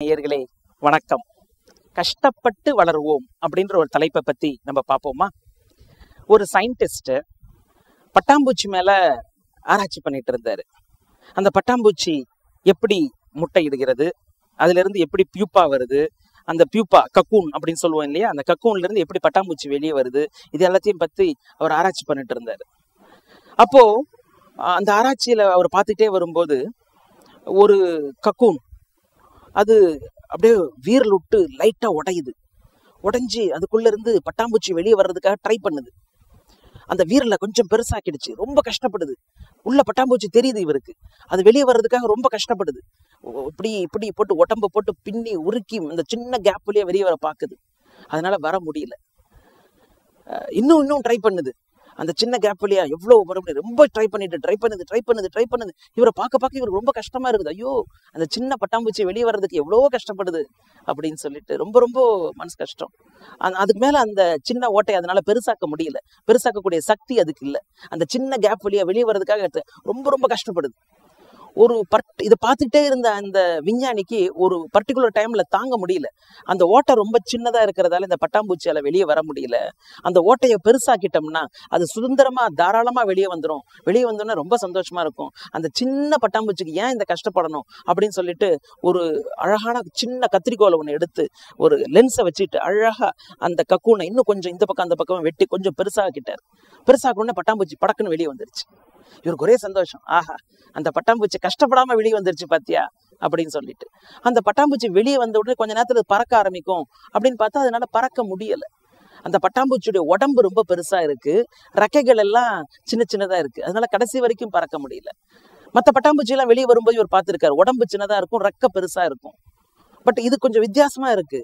நேயர்களே வணக்கம். கஷ்டப்பட்டு வளருவோம் அப்படின்ற ஒரு தலைப்பை பத்தி நம்ம பார்ப்போமா? ஒரு சயின்டிஸ்ட் பட்டாம்பூச்சி மேல ஆராய்ச்சி பண்ணிட்டு இருந்தாரு. அந்த பட்டாம்பூச்சி எப்படி முட்டை இடுகிறது, அதுல இருந்து எப்படி பியூப்பா வருது, அந்த பியூப்பா கக்கூன் அப்படின்னு சொல்லுவோம் இல்லையா, அந்த கக்கூன்ல இருந்து எப்படி பட்டாம்பூச்சி வெளியே வருது, இது எல்லாத்தையும் பத்தி அவர் ஆராய்ச்சி பண்ணிட்டு இருந்தாரு. அப்போ அந்த ஆராய்ச்சியில அவர் பார்த்துட்டே வரும்போது ஒரு கக்கூன் அது அப்படியே வீரல் விட்டு லைட்டா உடைஞ்சு அதுக்குள்ள இருந்து பட்டாம்பூச்சி வெளியே வர்றதுக்காக ட்ரை பண்ணுது. அந்த வீரலை கொஞ்சம் பெருசாக்கிடுச்சு, ரொம்ப கஷ்டப்படுது. உள்ள பட்டாம்பூச்சி தெரியுது இவருக்கு, அது வெளியே வர்றதுக்காக ரொம்ப கஷ்டப்படுது. இப்படி இப்படி போட்டு உடம்ப போட்டு பின்னி உருக்கி அந்த சின்ன கேப்லயே வெளியே வர பாக்குது. அதனால வர முடியல. இன்னும் ட்ரை பண்ணுது. அந்த சின்ன கேப் வழியா எவ்வளவு வர முடியும், ரொம்ப ட்ரை பண்ணுது. இவரை பார்க்க இவருக்கு ரொம்ப கஷ்டமா இருக்குது. ஐயோ, அந்த சின்ன பட்டாம்பூச்சி வெளியே வர்றதுக்கு எவ்வளவோ கஷ்டப்படுது அப்படின்னு சொல்லிட்டு ரொம்ப மனசு கஷ்டம். அதுக்கு மேல அந்த சின்ன ஓட்டை அதனால பெருசாக்க முடியல, பெருசாக்கக்கூடிய சக்தி அதுக்கு இல்லை. அந்த சின்ன கேப் வழியா வெளியே வர்றதுக்காக ரொம்ப கஷ்டப்படுது. இதை பார்த்துட்டே இருந்த அந்த விஞ்ஞானிக்கு ஒரு பர்டிகுலர் டைம்ல தாங்க முடியல. அந்த ஓட்டை ரொம்ப சின்னதா இருக்கிறதால இந்த பட்டாம்பூச்சியால வெளியே வர முடியல. அந்த ஓட்டையை பெருசாக்கிட்டோம்னா அது சுதந்திரமா தாராளமா வெளியே வந்தோம்னா ரொம்ப சந்தோஷமா இருக்கும். அந்த சின்ன பட்டாம்பூச்சிக்கு ஏன் இந்த கஷ்டப்படணும் அப்படின்னு சொல்லிட்டு ஒரு அழகான சின்ன கத்திரிக்கோலை ஒண்ணு எடுத்து ஒரு லென்ஸை வச்சுட்டு அழகா அந்த கக்கூனை இன்னும் கொஞ்சம் இந்த பக்கம் அந்த பக்கம் வெட்டி கொஞ்சம் பெருசாக்கிட்டார். பெருசாக்கணும்னா பட்டாம்பூச்சி படக்குன்னு வெளியே வந்துருச்சு. இவருக்கு ஒரே சந்தோஷம். ஆஹா, அந்த பட்டாம்பூச்சி கஷ்டப்படாம வெளியே வந்துருச்சு பாத்தியா அப்படின்னு சொல்லிட்டு. அந்த பட்டாம்பூச்சி வெளியே வந்த உடனே கொஞ்ச நேரத்துல பறக்க ஆரம்பிக்கும் அப்படின்னு பார்த்தா அதனால பறக்க முடியல. அந்த பட்டாம்பூச்சியுடைய உடம்பு ரொம்ப பெருசா இருக்கு, ரெக்கைகள் எல்லாம் சின்னதா இருக்கு. அதனால கடைசி வரைக்கும் பறக்க முடியல. மற்ற பட்டாம்பூச்சி எல்லாம் வெளியே வரும்போது இவர் பார்த்திருக்காரு, உடம்பு சின்னதா இருக்கும், ரெக்கை பெருசா இருக்கும். பட் இது கொஞ்சம் வித்தியாசமா இருக்கு,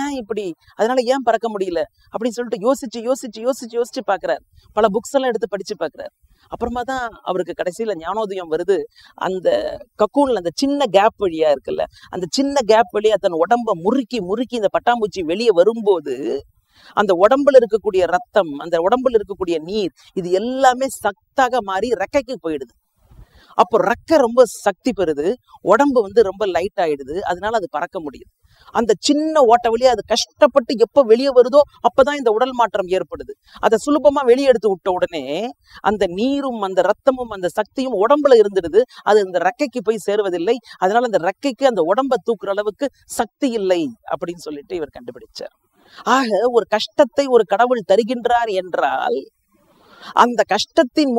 ஏன் இப்படி, அதனால ஏன் பறக்க முடியல அப்படின்னு சொல்லிட்டு யோசிச்சு பாக்குறாரு. பல புக்ஸ் எல்லாம் எடுத்து படிச்சு பாக்குறாரு. அப்புறமா தான் அவருக்கு கடைசியில ஞானோதயம் வருது. அந்த கக்கூன்ல அந்த சின்ன கேப் வழியா இருக்குல்ல, அந்த சின்ன கேப் வழியா தன் உடம்ப முறுக்கி இந்த பட்டாம்பூச்சி வெளியே வரும்போது அந்த உடம்புல இருக்கக்கூடிய ரத்தம், அந்த உடம்புல இருக்கக்கூடிய நீர், இது எல்லாமே சத்தாக மாறி ரெக்கைக்கு போயிடுது. அப்போ ரெக்கை ரொம்ப சக்தி பெறுது, உடம்பு ரொம்ப லைட் ஆயிடுது. அதனால அது பறக்க முடியுது. அந்த சின்ன ஓட்டை வழியா அது கஷ்டப்பட்டு எப்ப வெளியே வருதோ அப்பதான் இந்த உடல் மாற்றம் ஏற்படுது. அதை சுலபமா வெளியே எடுத்து விட்ட உடனே அந்த நீரும் அந்த ரத்தமும் அந்த சக்தியும் உடம்புல இருந்துடுது. அது இந்த ரெக்கைக்கு போய் சேருவதில்லை. அதனால அந்த ரெக்கைக்கு அந்த உடம்பை தூக்குற அளவுக்கு சக்தி இல்லை அப்படின்னு சொல்லிட்டு இவர் கண்டுபிடிச்சார். ஆக ஒரு கஷ்டத்தை ஒரு கடவுள் தருகின்றார் என்றால் அந்த கஷ்டத்தின்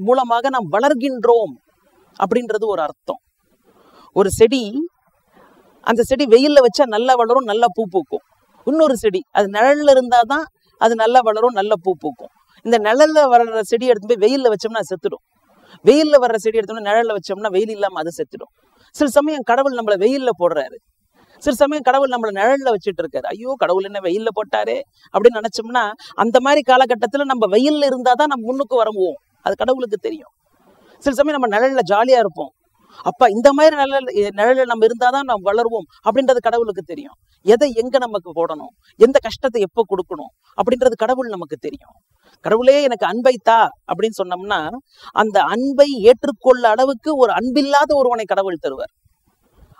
மூலமாக நாம் வளர்கின்றோம் அப்படின்றது ஒரு அர்த்தம். ஒரு செடி, அந்த செடி வெயில்ல வச்சா நல்லா வளரும், நல்லா பூ பூக்கும். இன்னொரு செடி அது நிழல்ல இருந்தாதான் அது நல்லா வளரும், நல்ல பூ பூக்கும். இந்த நிழல்ல வர்ற செடி எடுத்து போய் வெயில்ல வச்சோம்னா அது செத்துடும். வெயில்ல வர்ற செடி எடுத்தோம்னா நிழல்ல வச்சோம்னா வெயில் இல்லாம அது செத்துடும். சில சமயம் கடவுள் நம்மள வெயில்ல போடுறாரு, சில சமயம் கடவுள் நம்மள நிழல்ல வச்சுட்டு இருக்காரு. ஐயோ, கடவுள் என்ன வெயில்ல போட்டாரே அப்படின்னு நினைச்சோம்னா அந்த மாதிரி காலகட்டத்துல நம்ம வெயில்ல இருந்தாதான் நம்ம முன்னுக்கு வருவோம். அது கடவுளுக்கு தெரியும். சில சமயம் நம்ம நிழல்ல ஜாலியா இருப்போம். அப்ப இந்த மாதிரி நிழல்ல நம்ம இருந்தாதான் நம்ம வளருவோம் அப்படின்றது கடவுளுக்கு தெரியும். எதை எங்க நமக்கு போடணும், எந்த கஷ்டத்தை எப்ப கொடுக்கணும் அப்படின்றது கடவுள் நமக்கு தெரியும். கடவுளே எனக்கு அன்பை தா அப்படின்னு சொன்னோம்னா அந்த அன்பை ஏற்றுக்கொள்ள அளவுக்கு ஒரு அன்பில்லாத ஒருவனை கடவுள் தருவார்.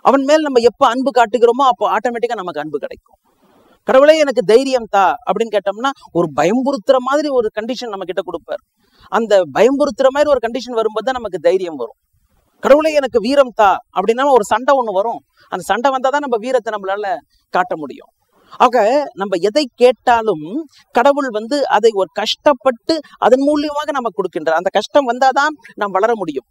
அவன் மேல் நம்ம எப்ப அன்பு காட்டுகிறோமோ அப்போ ஆட்டோமேட்டிக்கா நமக்கு அன்பு கிடைக்கும். கடவுளே எனக்கு தைரியம் தா அப்படின்னு கேட்டோம்னா ஒரு பயம்புறுத்துற மாதிரி ஒரு கண்டிஷன் நம்ம கிட்ட கொடுப்பார். அந்த பயம்புறுத்துற மாதிரி ஒரு கண்டிஷன் வரும்போது தான் நமக்கு தைரியம் வரும். கடவுளே எனக்கு வீரம் தா அப்படின்னா ஒரு சண்டை ஒண்ணு வரும். அந்த சண்டை வந்தாதான் நம்ம வீரத்தை நம்மளால காட்ட முடியும். ஆக நம்ம எதை கேட்டாலும் கடவுள் அதை ஒரு கஷ்டப்பட்டு அதன் மூலியமாக நமக்கு கொடுக்கின்றார். அந்த கஷ்டம் வந்தாதான் நாம் வளர முடியும்.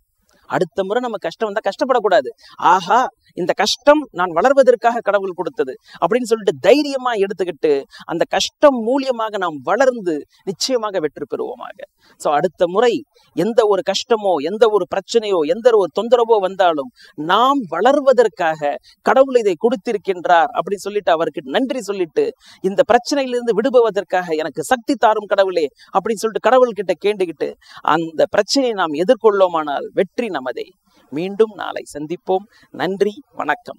அடுத்த முறை நம்ம கஷ்டம் வந்தா கஷ்டப்படக்கூடாது. ஆஹா, இந்த கஷ்டம் நான் வளர்வதற்காக கடவுள் கொடுத்தது அப்படின்னு சொல்லிட்டு தைரியமா எடுத்துக்கிட்டு அந்த கஷ்டம் மூலியமாக நாம் வளர்ந்து நிச்சயமாக வெற்றி பெறுவோமாக. சோ அடுத்த முறை எந்த ஒரு கஷ்டமோ, எந்த ஒரு பிரச்சனையோ, எந்த ஒரு தொந்தரவோ வந்தாலும் நாம் வளர்வதற்காக கடவுள் இதை கொடுத்திருக்கின்றார் அப்படின்னு சொல்லிட்டு அவருக்கு நன்றி சொல்லிட்டு இந்த பிரச்சனையிலிருந்து விடுபவதற்காக எனக்கு சக்தி தாரும் கடவுளே அப்படின்னு சொல்லிட்டு கடவுள் கிட்ட கேண்டுகிட்டு அந்த பிரச்சனையை நாம் எதிர்கொள்ளோமானால் வெற்றி நமதே. மீண்டும் நாளை சந்திப்போம். நன்றி, வணக்கம்.